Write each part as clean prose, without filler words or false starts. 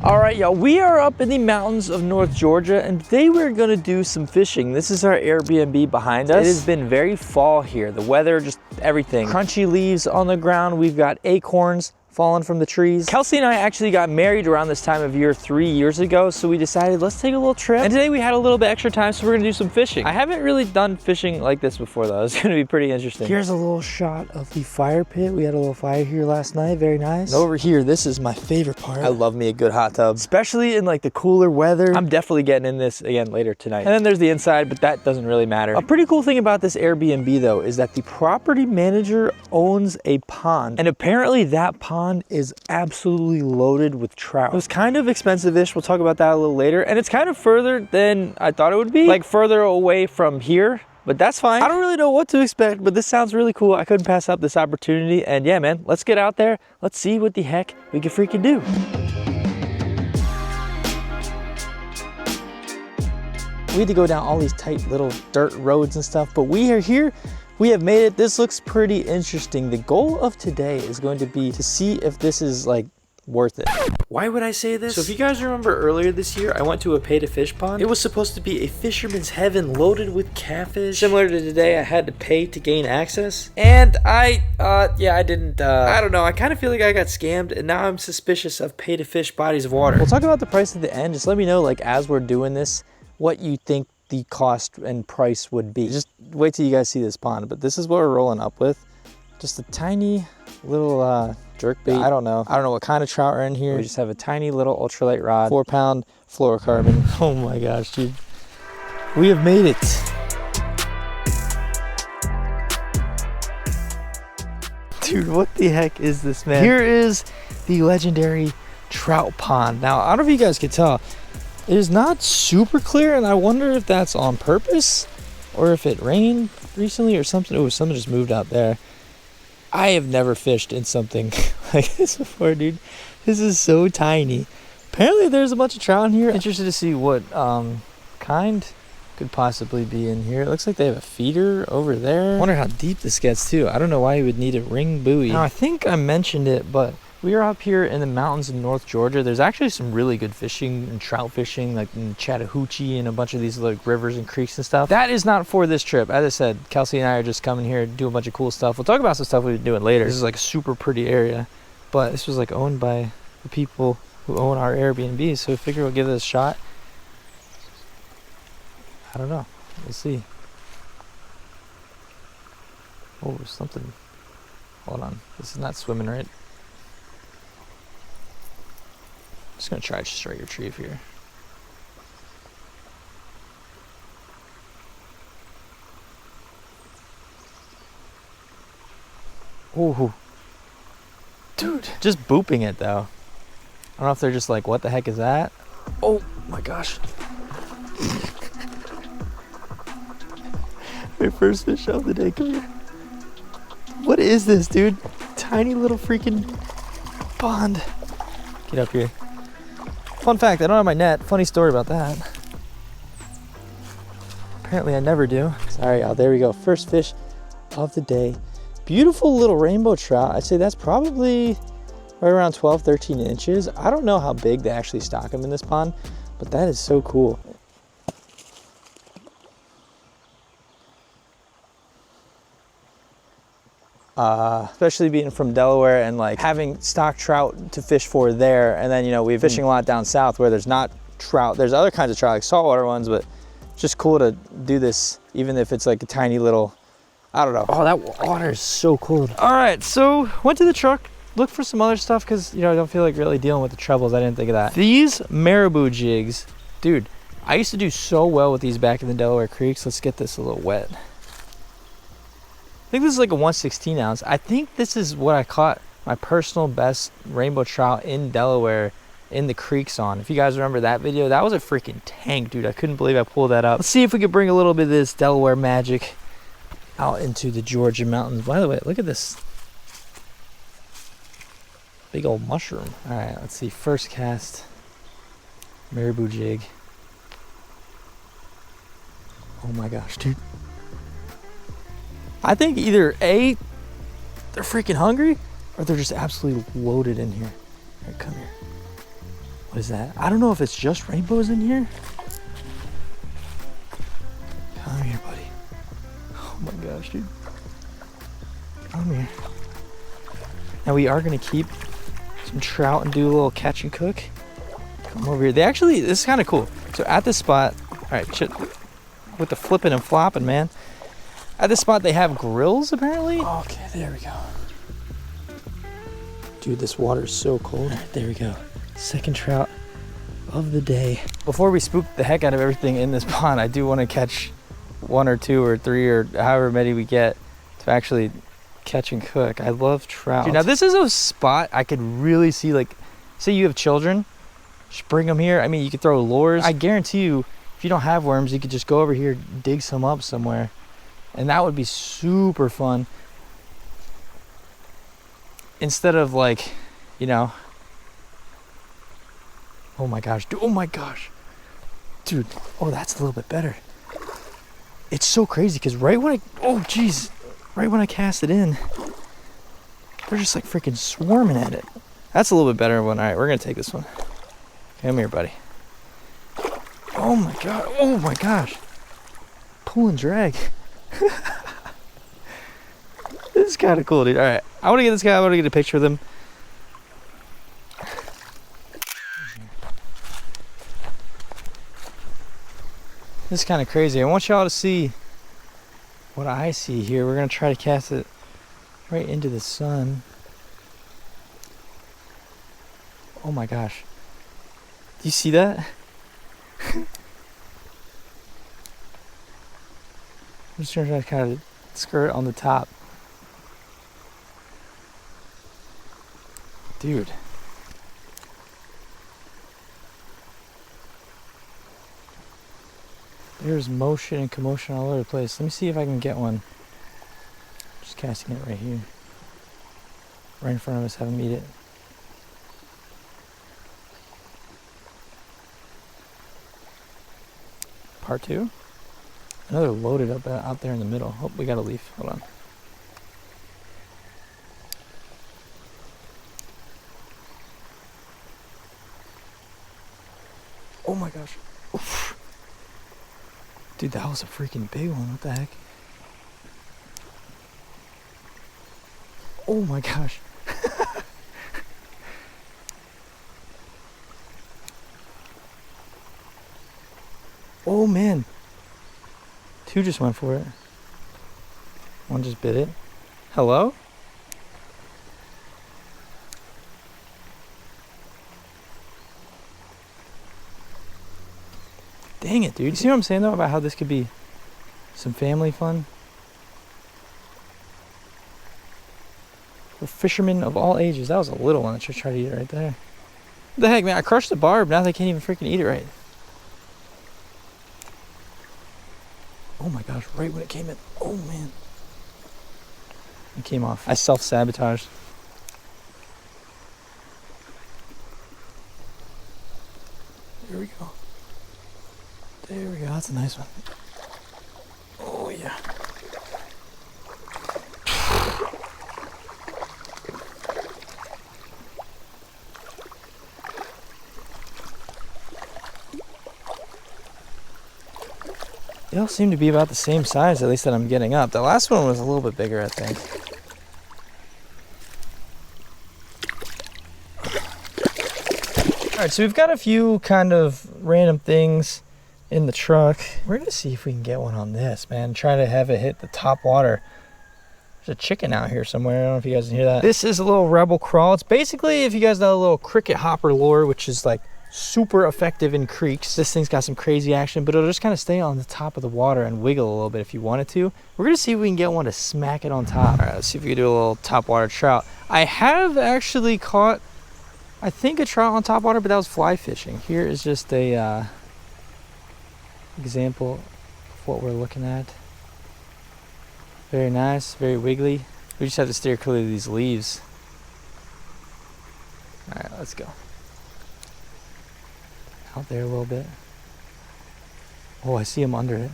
All right, y'all, we are up in the mountains of North Georgia, and today we're gonna do some fishing. This is our Airbnb behind us. It has been very fall here. The weather, just everything. Crunchy leaves on the ground. We've got acorns falling from the trees. Kelsey and I actually got married around this time of year 3 years ago, so we decided let's take a little trip. And today we had a little bit extra time, so we're gonna do some fishing. I haven't really done fishing like this before though. It's gonna be pretty interesting. Here's a little shot of the fire pit. We had a little fire here last night, very nice. And over here, this is my favorite part. I love me a good hot tub, especially in like the cooler weather. I'm definitely getting in this again later tonight. And then there's the inside, but that doesn't really matter. A pretty cool thing about this Airbnb though is that the property manager owns a pond, and apparently that pond is absolutely loaded with trout. It was kind of expensive-ish. We'll talk about that a little later. And it's kind of further than I thought it would be, like further away from here, but that's fine. I don't really know what to expect, but this sounds really cool. I couldn't pass up this opportunity. And yeah, man, let's get out there. Let's see what the heck we can freaking do. We had to go down all these tight little dirt roads and stuff, but we are here. We have made it. This looks pretty interesting. The goal of today is going to be to see if this is like worth it. Why would I say this? So if you guys remember earlier this year, I went to a pay to fish pond. It was supposed to be a fisherman's heaven loaded with catfish. Similar to today, I had to pay to gain access. And I don't know. I kind of feel like I got scammed, and now I'm suspicious of pay to fish bodies of water. We'll talk about the price at the end. Just let me know, like, as we're doing this, what you think the cost and price would be. Just wait till you guys see this pond, but this is what we're rolling up with. Just a tiny little jerk bait. I don't know what kind of trout are in here. We just have a tiny little ultralight rod, 4-pound fluorocarbon. Oh my gosh, dude. We have made it. Dude, what the heck is this, man? Here is the legendary trout pond. Now, I don't know if you guys can tell, it is not super clear, and I wonder if that's on purpose or if it rained recently or something. Oh, something just moved out there. I have never fished in something like this before, dude. This is so tiny. Apparently there's a bunch of trout in here. Interested to see what kind could possibly be in here. It looks like they have a feeder over there. I wonder how deep this gets too. I don't know why you would need a ring buoy. Now, I think I mentioned it, but we are up here in the mountains of North Georgia. There's actually some really good fishing and trout fishing, like in Chattahoochee and a bunch of these like rivers and creeks and stuff. That is not for this trip. As I said, Kelsey and I are just coming here to do a bunch of cool stuff. We'll talk about some stuff we've been doing later. This is like a super pretty area, but this was like owned by the people who own our Airbnb, so we figured we'll give it a shot. I don't know. We'll see. Oh, something. Hold on. This is not swimming right. Just gonna try to strike retrieve here. Ooh. Dude, just booping it though. I don't know if they're just like, what the heck is that? Oh my gosh. My first fish of the day, come here. What is this, dude? Tiny little freaking pond. Get up here. Fun fact, I don't have my net. Funny story about that. Apparently I never do. Sorry, y'all, there we go. First fish of the day. Beautiful little rainbow trout. I'd say that's probably right around 12, 13 inches. I don't know how big they actually stock them in this pond, but that is so cool. Especially being from Delaware and like having stock trout to fish for there, and then you know we're fishing a lot down south where there's not trout. There's other kinds of trout like saltwater ones, but it's just cool to do this even if it's like a tiny little, I don't know. Oh, that water is so cold. All right, so went to the truck, looked for some other stuff because you know I don't feel like really dealing with the trebles. I didn't think of that. These maribou jigs, dude, I used to do so well with these back in the Delaware creeks. Let's get this a little wet. I think this is like a 1/16 ounce. I think this is what I caught my personal best rainbow trout in Delaware in the creeks on. If you guys remember that video, that was a freaking tank, dude. I couldn't believe I pulled that up. Let's see if we could bring a little bit of this Delaware magic out into the Georgia mountains. By the way, look at this big old mushroom. All right, let's see. First cast, maribou jig. Oh my gosh, dude. I think either A, they're freaking hungry, or they're just absolutely loaded in here. All right, come here. What is that? I don't know if it's just rainbows in here. Come here, buddy. Oh my gosh, dude. Come here. Now we are gonna keep some trout and do a little catch and cook. Come over here. They actually, this is kind of cool. So at this spot, all right, with the flipping and flopping, man. At this spot, they have grills, apparently. Okay, there we go. Dude, this water is so cold. All right, there we go. Second trout of the day. Before we spook the heck out of everything in this pond, I do want to catch 1 or 2 or 3 or however many we get to actually catch and cook. I love trout. Dude, now this is a spot I could really see, like, say you have children, just bring them here. I mean, you could throw lures. I guarantee you, if you don't have worms, you could just go over here, dig some up somewhere. And that would be super fun. Instead of like, you know, oh my gosh, dude, oh my gosh. Dude, oh, that's a little bit better. It's so crazy because right when I cast it in, they're just like freaking swarming at it. That's a little bit better one. All right, we're gonna take this one. Come here, buddy. Oh my god, oh my gosh. Pull and drag. This is kind of cool, dude. All right, I want to get this guy. I want to get a picture of them. This is kind of crazy. I want y'all to see what I see here. We're gonna try to cast it right into the sun. Oh my gosh. Do you see that? I'm just gonna try to kind of skirt on the top. Dude. There's motion and commotion all over the place. Let me see if I can get one. Just casting it right here. Right in front of us, have them eat it. Part 2. Another loaded up out there in the middle. Oh, we got a leaf. Hold on. Oh my gosh. Oof. Dude, that was a freaking big one. What the heck? Oh my gosh. Oh man. 2 just went for it. 1 just bit it. Hello? Dang it, dude. You see what I'm saying though about how this could be some family fun? For fishermen of all ages. That was a little one that should try to eat it right there. What the heck, man? I crushed the barb. Now they can't even freaking eat it right. Oh my gosh, right when it came in. Oh man. It came off. I self-sabotaged. There we go. There we go. That's a nice one. Oh yeah. They all seem to be about the same size, at least that I'm getting up. The last one was a little bit bigger, I think. All right, so we've got a few kind of random things in the truck. We're gonna see if we can get one on this, man. Try to have it hit the top water. There's a chicken out here somewhere. I don't know if you guys can hear that. This is a little Rebel Crawl. It's basically, if you guys know, a little cricket hopper lure, which is like super effective in creeks. This thing's got some crazy action, but it'll just kind of stay on the top of the water and wiggle a little bit if you wanted to. We're gonna see if we can get one to smack it on top. All right, let's see if we can do a little top water trout. I have actually caught, I think, a trout on top water, but that was fly fishing. Here is just a example of what we're looking at. Very nice, very wiggly. We just have to steer clear of these leaves. All right, let's go. Out there a little bit. Oh, I see him under it.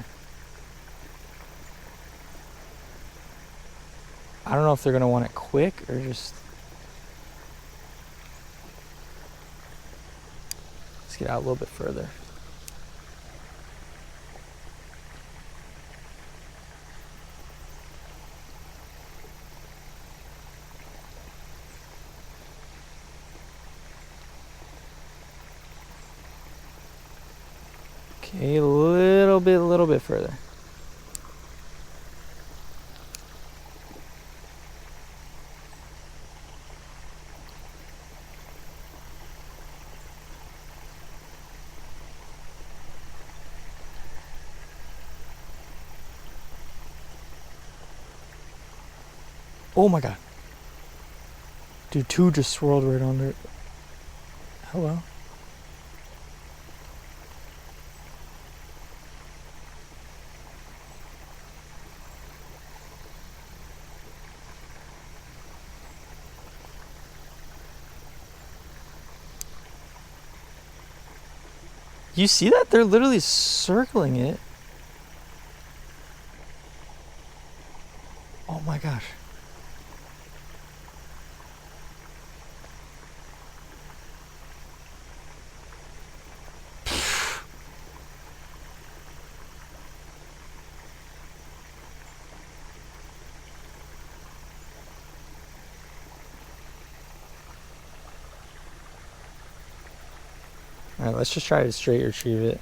I don't know if they're gonna want it quick or just... get out a little bit further. Okay, a little bit further. Oh my God. Dude, two just swirled right under it. Hello. You see that? They're literally circling it. Oh my gosh. All right, let's just try to straight retrieve it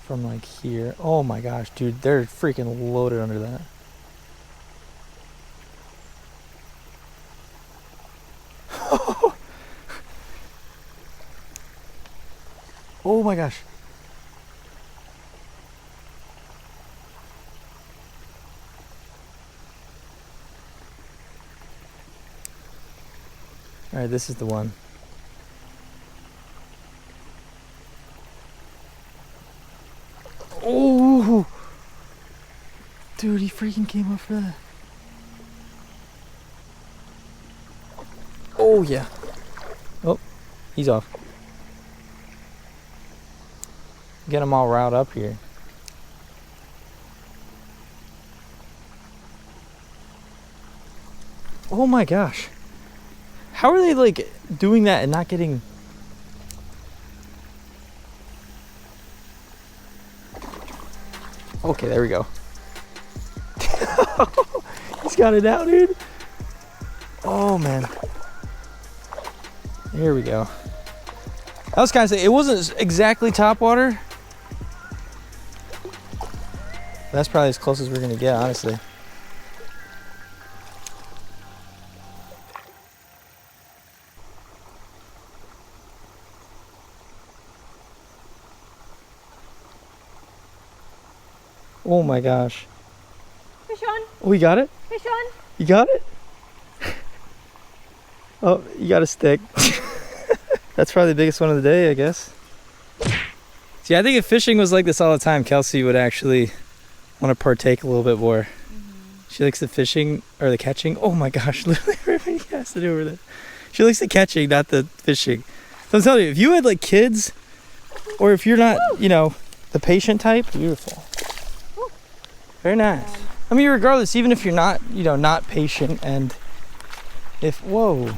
from like here. Oh my gosh, dude, they're freaking loaded under that. Oh my gosh. All right, this is the one. Oh, dude, he freaking came up for that. Oh yeah. Oh, he's off. Get them all riled up here. Oh my gosh. How are they like doing that and not getting... Okay, there we go. He's got it out, dude. Oh man. Here we go. I was kind of saying, it wasn't exactly top water. That's probably as close as we're gonna get, honestly. Oh my gosh. Fish on. Oh, you got it? Fish on. You got it? Oh, you got a stick. That's probably the biggest one of the day, I guess. See, I think if fishing was like this all the time, Kelsey would actually want to partake a little bit more. She likes the fishing, or the catching. Oh my gosh, literally everything has to do with it. She likes the catching, not the fishing. So I'm telling you, if you had like kids, or if you're not, you know, the patient type, beautiful. Very nice. I mean, regardless, even if you're not, you know, not patient, and if, whoa.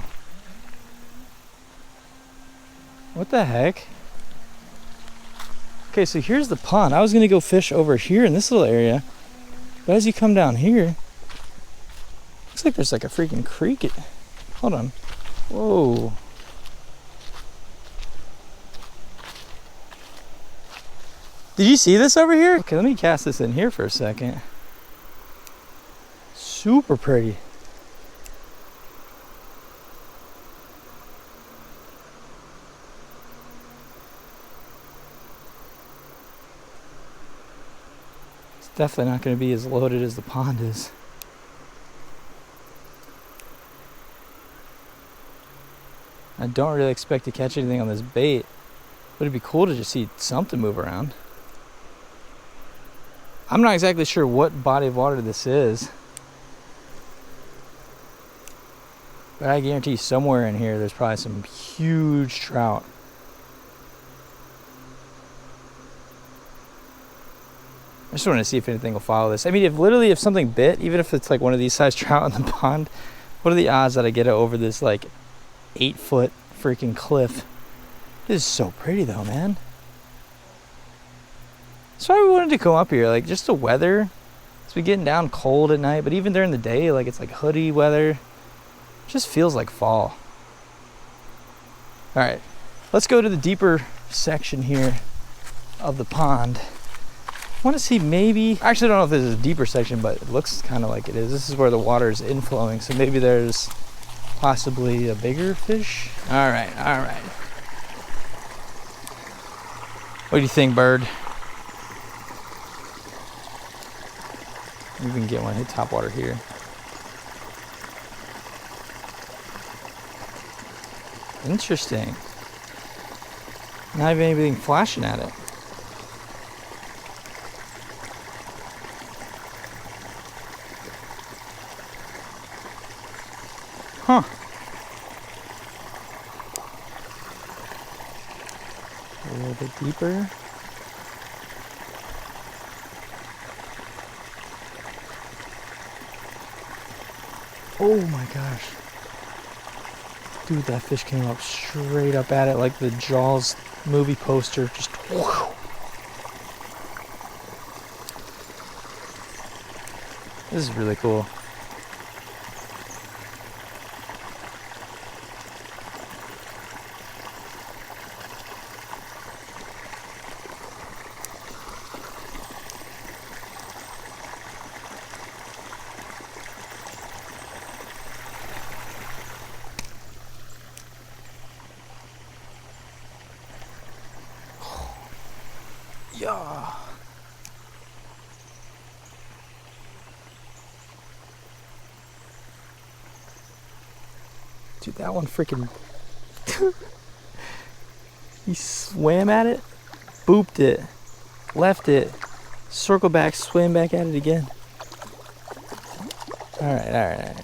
What the heck? Okay, so here's the pond. I was gonna go fish over here in this little area, but as you come down here, looks like there's like a freaking creek. Hold on. Whoa. Did you see this over here? Okay, let me cast this in here for a second. Super pretty. It's definitely not going to be as loaded as the pond is. I don't really expect to catch anything on this bait, but it'd be cool to just see something move around. I'm not exactly sure what body of water this is, but I guarantee somewhere in here there's probably some huge trout. I just want to see if anything will follow this. I mean, if something bit, even if it's like one of these size trout in the pond, what are the odds that I get it over this like 8-foot freaking cliff? This is so pretty though, man. That's why we wanted to come up here, like just the weather. It's been getting down cold at night, but even during the day, like it's like hoodie weather. It just feels like fall. All right, let's go to the deeper section here of the pond. I want to see maybe, I actually don't know if this is a deeper section, but it looks kind of like it is. This is where the water is inflowing, so maybe there's possibly a bigger fish. All right, all right. What do you think, bird? You can get one, hit top water here. Interesting. Not even anything flashing at it. Huh. A little bit deeper. Oh my gosh. Dude, that fish came up straight up at it like the Jaws movie poster. Just whoosh. This is really cool. Yeah. Dude, that one freaking he swam at it, booped it, left it, circled back, swam back at it again. All right, all right, all right.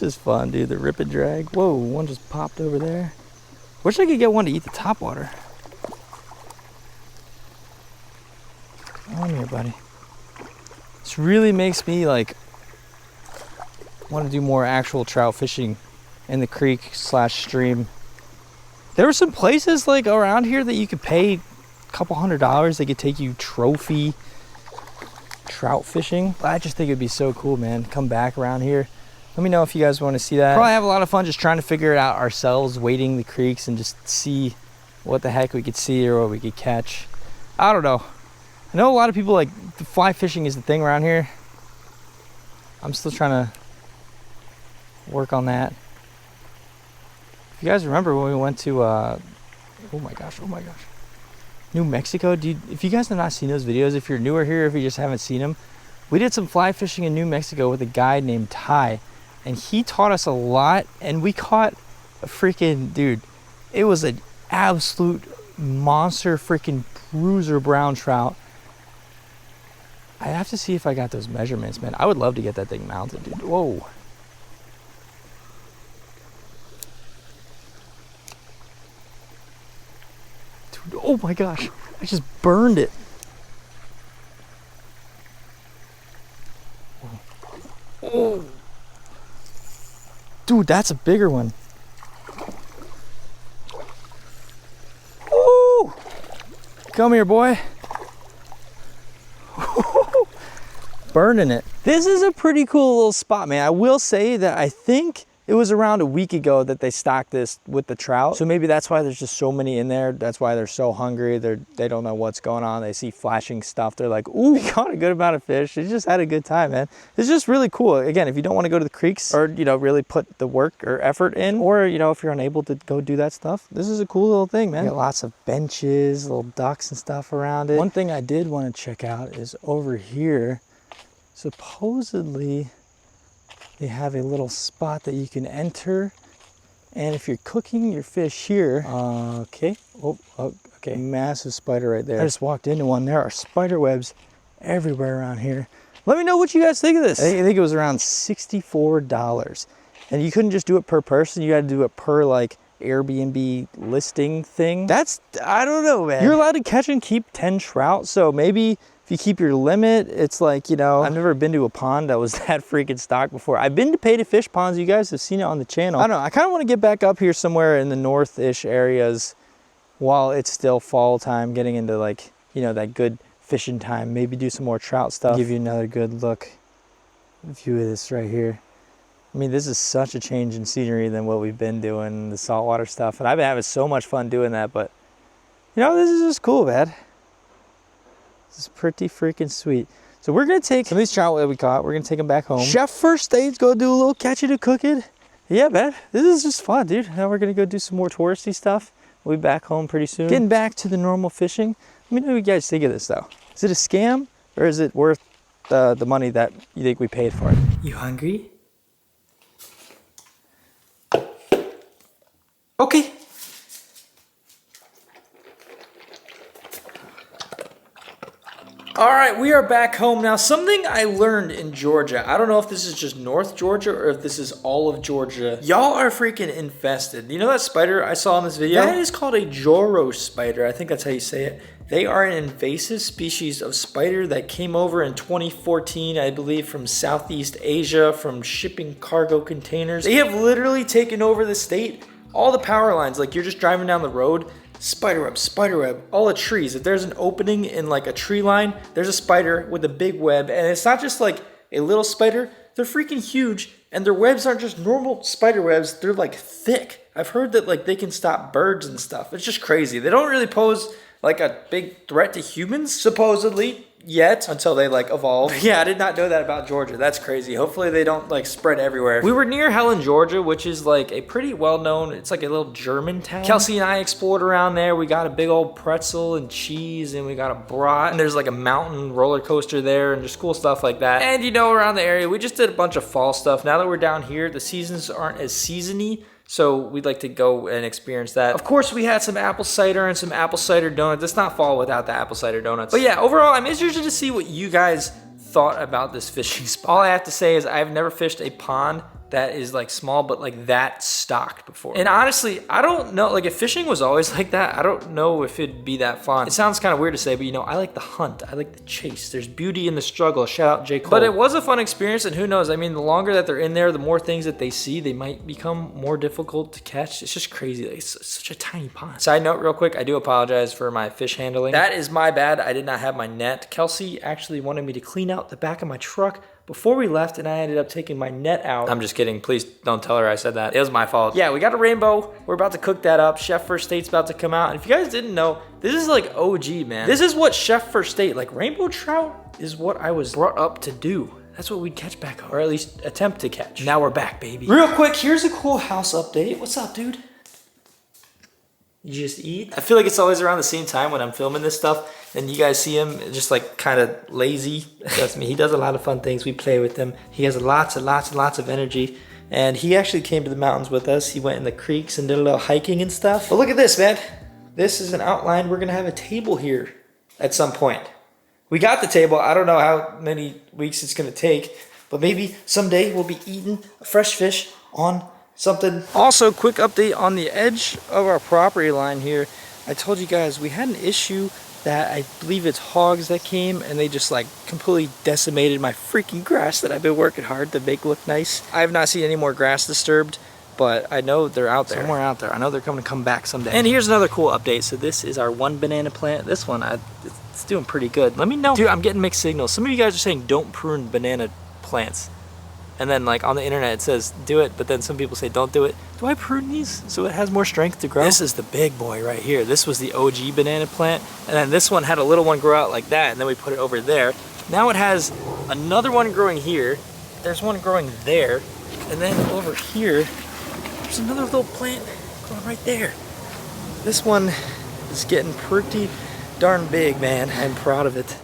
It's just fun, dude. The rip and drag. Whoa, one just popped over there. Wish I could get one to eat the top water. Come on here, buddy. This really makes me like want to do more actual trout fishing in the creek / stream. There were some places like around here that you could pay a couple $100. They could take you trophy trout fishing. I just think it'd be so cool, man. Come back around here. Let me know if you guys want to see that. Probably have a lot of fun just trying to figure it out ourselves, wading the creeks and just see what the heck we could see or what we could catch. I don't know. I know a lot of people like the fly fishing is the thing around here. I'm still trying to work on that. If you guys remember when we went to, oh my gosh, New Mexico, dude, if you guys have not seen those videos, if you're newer here, if you just haven't seen them, we did some fly fishing in New Mexico with a guy named Ty. And he taught us a lot, and we caught a freaking, dude, it was an absolute monster freaking bruiser brown trout. I have to see if I got those measurements, man. I would love to get that thing mounted, dude. Whoa. Dude, oh my gosh, I just burned it. Oh. Dude, that's a bigger one. Ooh. Come here, boy. Burning it. This is a pretty cool little spot, man. I will say that I think it was around a week ago that they stocked this with the trout. So maybe that's why there's just so many in there. That's why they're so hungry. They don't know what's going on. They see flashing stuff. They're like, ooh, we caught a good amount of fish. They just had a good time, man. It's just really cool. Again, if you don't want to go to the creeks or, you know, really put the work or effort in, or, you know, if you're unable to go do that stuff, this is a cool little thing, man. You got lots of benches, little ducks and stuff around it. One thing I did want to check out is over here. Supposedly, they have a little spot that you can enter, and if you're cooking your fish here, okay, okay, Okay, massive spider right there. I just walked into one. There are spider webs everywhere around here. Let me know what you guys think of this. I think it was around $64. And you couldn't just do it per person. You had to do it per like Airbnb listing thing. That's, I don't know, man. You're allowed to catch and keep 10 trout. So maybe if you keep your limit, it's like, you know, I've never been to a pond that was that freaking stocked before. I've been to pay to fish ponds. You guys have seen it on the channel. I don't know. I kind of want to get back up here somewhere in the north-ish areas while it's still fall time, getting into like, you know, that good fishing time. Maybe do some more trout stuff. Give you another good look view of this right here. I mean, this is such a change in scenery than what we've been doing, the saltwater stuff. And I've been having so much fun doing that, but you know, this is just cool, man. This is pretty freaking sweet. So we're gonna take some of these trout that we caught, we're gonna take them back home. Chef First State's gonna do a little catching and cooking. Yeah, man, this is just fun, dude. Now we're gonna go do some more touristy stuff. We'll be back home pretty soon. Getting back to the normal fishing. Let me know what you guys think of this though. Is it a scam or is it worth the money that you think we paid for it? You hungry? Okay. All right, we are back home now. Something I learned in Georgia. I don't know if this is just North Georgia or if this is all of Georgia. Y'all are freaking infested. You know that spider I saw in this video? That is called a Joro spider. I think that's how you say it. They are an invasive species of spider that came over in 2014, I believe, from Southeast Asia, from shipping cargo containers. They have literally taken over the state. All the power lines, like you're just driving down the road, spider web, all the trees. If there's an opening in like a tree line, there's a spider with a big web. And it's not just like a little spider, they're freaking huge. And their webs aren't just normal spider webs, they're like thick. I've heard that like they can stop birds and stuff. It's just crazy. They don't really pose like a big threat to humans, supposedly, yet, until they like evolve. Yeah, I did not know that about Georgia. That's crazy. Hopefully they don't like spread everywhere. We were near Helen, Georgia, which is like a pretty well-known, it's like a little German town. Kelsey and I explored around there. We got a big old pretzel and cheese and we got a brat and there's like a mountain roller coaster there and just cool stuff like that. And you know, around the area, we just did a bunch of fall stuff. Now that we're down here, the seasons aren't as seasony. So we'd like to go and experience that. Of course, we had some apple cider and some apple cider donuts. It's not fall without the apple cider donuts. But yeah, overall, I'm interested to see what you guys thought about this fishing spot. All I have to say is I've never fished a pond that is like small, but like that stocked before. And honestly, I don't know, like if fishing was always like that, I don't know if it'd be that fun. It sounds kind of weird to say, but you know, I like the hunt. I like the chase. There's beauty in the struggle. Shout out J. Cole. But it was a fun experience, and who knows? I mean, the longer that they're in there, the more things that they see, they might become more difficult to catch. It's just crazy. Like, it's such a tiny pond. Side note real quick, I do apologize for my fish handling. That is my bad. I did not have my net. Kelsey actually wanted me to clean out the back of my truck before we left, and I ended up taking my net out. I'm just kidding. Please don't tell her I said that. It was my fault. Yeah, we got a rainbow. We're about to cook that up. Chef First State's about to come out. And if you guys didn't know, this is like OG, man. This is what Chef First State, like rainbow trout is what I was brought up to do. That's what we'd catch back home, or at least attempt to catch. Now we're back, baby. Real quick, here's a cool house update. What's up, dude? You just eat? I feel like it's always around the same time when I'm filming this stuff and you guys see him just like kind of lazy. Trust me, he does a lot of fun things. We play with him. He has lots of energy. And he actually came to the mountains with us. He went in the creeks and did a little hiking and stuff. But look at this, man. This is an outline. We're gonna have a table here at some point. We got the table. I don't know how many weeks it's gonna take, but maybe someday we'll be eating fresh fish on something. Also, quick update on the edge of our property line here. I told you guys we had an issue that I believe it's hogs that came and they just like completely decimated my freaking grass that I've been working hard to make look nice. I have not seen any more grass disturbed, but I know they're out there. Somewhere out there. I know they're going to come back someday. And here's another cool update. So this is our one banana plant. This one, it's doing pretty good. Let me know. Dude, I'm getting mixed signals. Some of you guys are saying don't prune banana plants. And then like on the internet it says do it, but then some people say don't do it. Do I prune these so it has more strength to grow? This is the big boy right here. This was the OG banana plant. And then this one had a little one grow out like that, and then we put it over there. Now it has another one growing here. There's one growing there. And then over here, there's another little plant growing right there. This one is getting pretty darn big, man. I'm proud of it.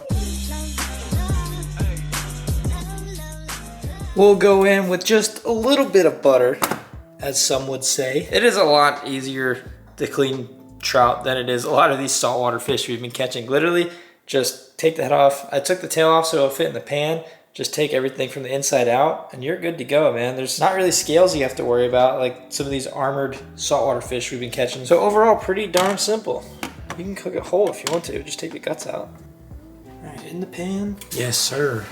We'll go in with just a little bit of butter, as some would say. It is a lot easier to clean trout than it is a lot of these saltwater fish we've been catching. Literally, just take the head off. I took the tail off so it'll fit in the pan. Just take everything from the inside out and you're good to go, man. There's not really scales you have to worry about like some of these armored saltwater fish we've been catching. So overall, pretty darn simple. You can cook it whole if you want to. Just take the guts out. All right, in the pan. Yes, sir.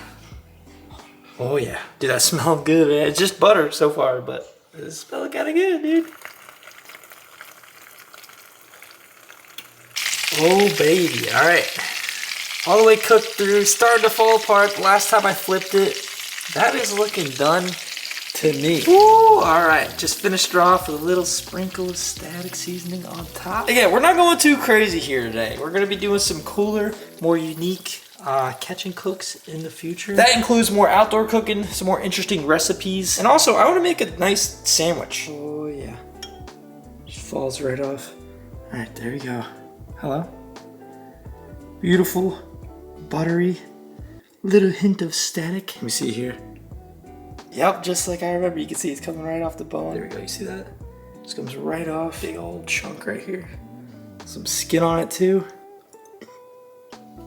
Oh yeah. Dude, that smells good, man. It's just butter so far, but it smells kind of good, dude. Oh baby, all right. All the way cooked through, started to fall apart. The last time I flipped it, that is looking done to me. Ooh, all right, just finished off with a little sprinkle of static seasoning on top. Again, we're not going too crazy here today. We're gonna be doing some cooler, more unique catching cooks in the future. That includes more outdoor cooking, some more interesting recipes. And also, I wanna make a nice sandwich. Oh yeah, just falls right off. All right, there we go. Hello. Beautiful, buttery, little hint of static. Let me see here. Yep, just like I remember. You can see it's coming right off the bone. There we go, you see that? Just comes right off. Big old chunk right here. Some skin on it too.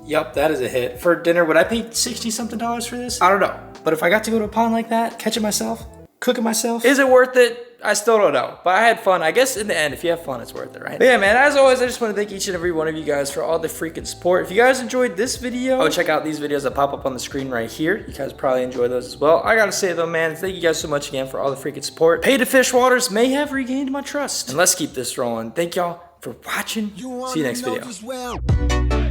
Yep, that is a hit. For dinner, would I pay $60-something for this? I don't know. But if I got to go to a pond like that, catch it myself, cook it myself, is it worth it? I still don't know, but I had fun. I guess in the end, if you have fun, it's worth it, right? But yeah, man, as always, I just want to thank each and every one of you guys for all the freaking support. If you guys enjoyed this video, check out these videos that pop up on the screen right here. You guys probably enjoy those as well. I gotta say though, man, thank you guys so much again for all the freaking support. Pay to Fish Waters may have regained my trust. And let's keep this rolling. Thank y'all for watching. See you next video.